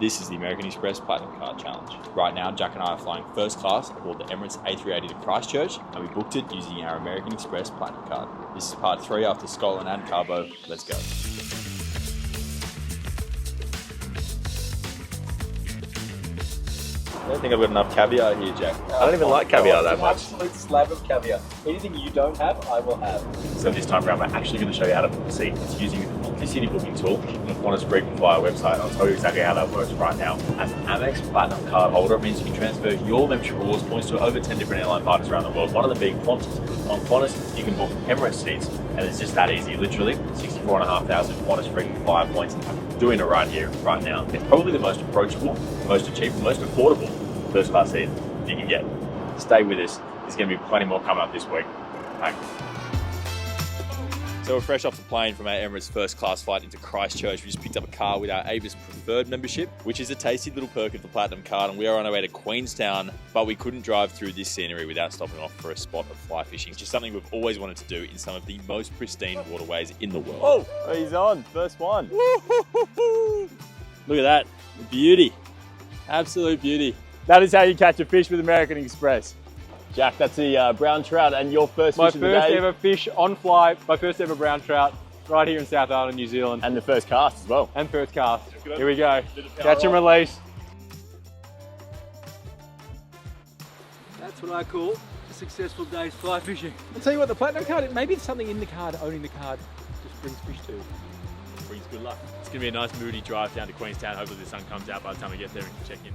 This is the American Express Platinum Card Challenge. Right now, Jack and I are flying first class aboard the Emirates A380 to Christchurch, and we booked it using our American Express Platinum Card. This is part 3 after Scotland and CABO. Let's go. I don't think I've got enough caviar here, Jack. I don't even like caviar that much. It's an absolute slab of caviar. Anything you don't have, I will have. So this time around, we're actually going to show you how to book a seat. It's using the multi-city booking tool on the Qantas frequent flyer website. I'll tell you exactly how that works right now. As an Amex Platinum card holder, it means you can transfer your membership rewards points to over 10 different airline partners around the world. One of them being Qantas. On Qantas, you can book Emirates seats, and it's just that easy. Literally, 64,500 Qantas frequent flyer points. I'm doing it right here, right now. It's probably the most approachable, most achievable, most affordable first class seat you can get. Stay with us. There's going to be plenty more coming up this week. Thanks. So we're fresh off the plane from our Emirates first class flight into Christchurch. We just picked up a car with our Avis Preferred membership, which is a tasty little perk of the Platinum card, and we are on our way to Queenstown, but we couldn't drive through this scenery without stopping off for a spot of fly fishing, which is something we've always wanted to do in some of the most pristine waterways in the world. Oh, he's on. First one. Look at that. Beauty. Absolute beauty. That is how you catch a fish with American Express. Jack, that's the brown trout and your first fish of the day. My first ever fish on fly, my first ever brown trout, right here in South Island, New Zealand. And the first cast as well. And first cast. Here we go. Catch and release. That's what I call a successful day's fly fishing. I'll tell you what, the Platinum card, maybe it's something in the card, owning the card, just brings fish too. Brings good luck. It's going to be a nice moody drive down to Queenstown. Hopefully the sun comes out by the time we get there and can check in.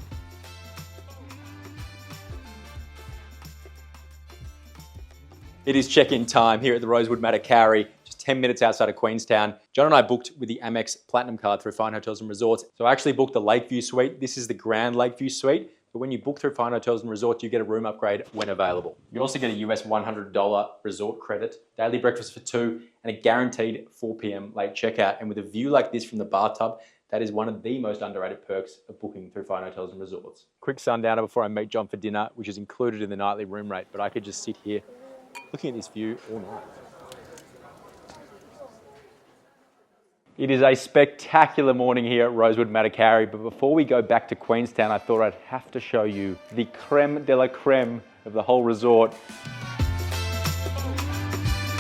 It is check-in time here at the Rosewood Matacari, just 10 minutes outside of Queenstown. John and I booked with the Amex Platinum card through Fine Hotels and Resorts. So I actually booked the Lakeview Suite. This is the Grand Lakeview Suite. But when you book through Fine Hotels and Resorts, you get a room upgrade when available. You also get a US $100 resort credit, daily breakfast for 2, and a guaranteed 4 p.m. late checkout. And with a view like this from the bathtub, that is one of the most underrated perks of booking through Fine Hotels and Resorts. Quick sundowner before I meet John for dinner, which is included in the nightly room rate, but I could just sit here looking at this view all night. It is a spectacular morning here at Rosewood Matacari, but before we go back to Queenstown, I thought I'd have to show you the creme de la creme of the whole resort.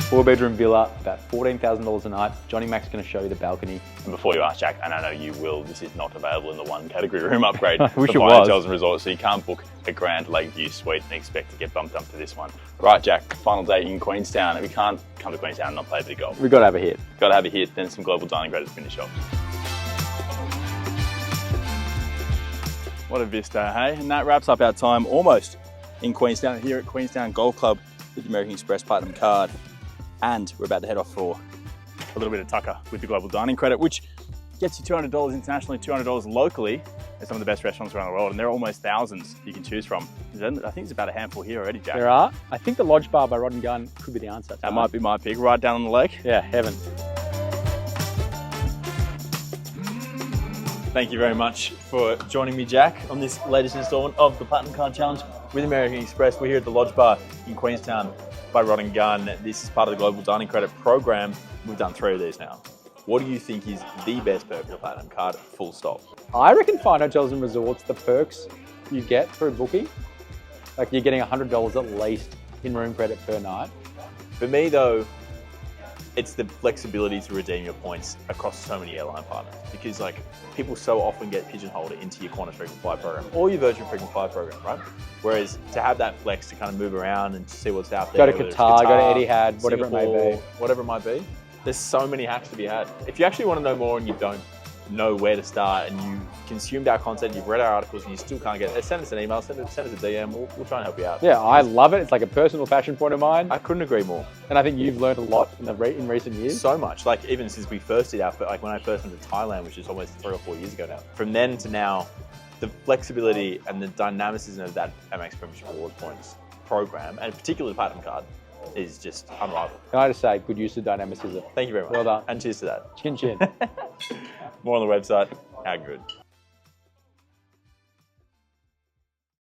4-bedroom villa, about $14,000 a night. Johnny Mac's going to show you the balcony. And before you ask, Jack, and I know you will, this is not available in the one category room upgrade I wish for it Fine was. Hotels and Resorts, so you can't book a Grand Lakeview Suite and expect to get bumped up to this one. Right, Jack, final day in Queenstown. We can't come to Queenstown and not play a bit of golf. We've got to have a hit. Got to have a hit, then some global dining credits to finish off. What a vista, hey? And that wraps up our time almost in Queenstown, here at Queenstown Golf Club with the American Express Platinum card. And we're about to head off for a little bit of tucker with the global dining credit, which gets you $200 internationally, $200 locally at some of the best restaurants around the world. And there are almost thousands you can choose from. I think there's about a handful here already, Jack. There are. I think the Lodge Bar by Rodd&gunn could be the answer. That might be my pick, right down on the lake. Yeah, heaven. Thank you very much for joining me, Jack, on this latest installment of the Platinum Card Challenge with American Express. We're here at the Lodge Bar in Queenstown by Rodd&gunn. This is part of the Global Dining Credit program. We've done 3 of these now. What do you think is the best perk of the Platinum card, full stop? I reckon Fine Hotels and Resorts, the perks you get through booking, like you're getting $100 at least in room credit per night. For me though, it's the flexibility to redeem your points across so many airline partners, because like people so often get pigeonholed into your Qantas frequent flyer program or your Virgin frequent flyer program, right? Whereas to have that flex to kind of move around and to see what's out there. Go to Qatar, go to Etihad, whatever it may be. Whatever it might be. There's so many hacks to be had. If you actually want to know more and you don't know where to start and you've consumed our content, you've read our articles and you still can't get it, send us an email, send us a DM, we'll try and help you out. Yeah, I love it. It's like a personal passion point of mine. I couldn't agree more. And I think you've learned a lot in recent years. So much, like even since we first did like when I first went to Thailand, which is almost 3 or 4 years ago now. From then to now, the flexibility and the dynamicism of that Amex Membership Rewards Points program, and particularly the Platinum card, is just unrivaled. Can I just say, good use of dynamicism. Thank you very much. Well done. And cheers to that. Chin chin. More on the website. How good.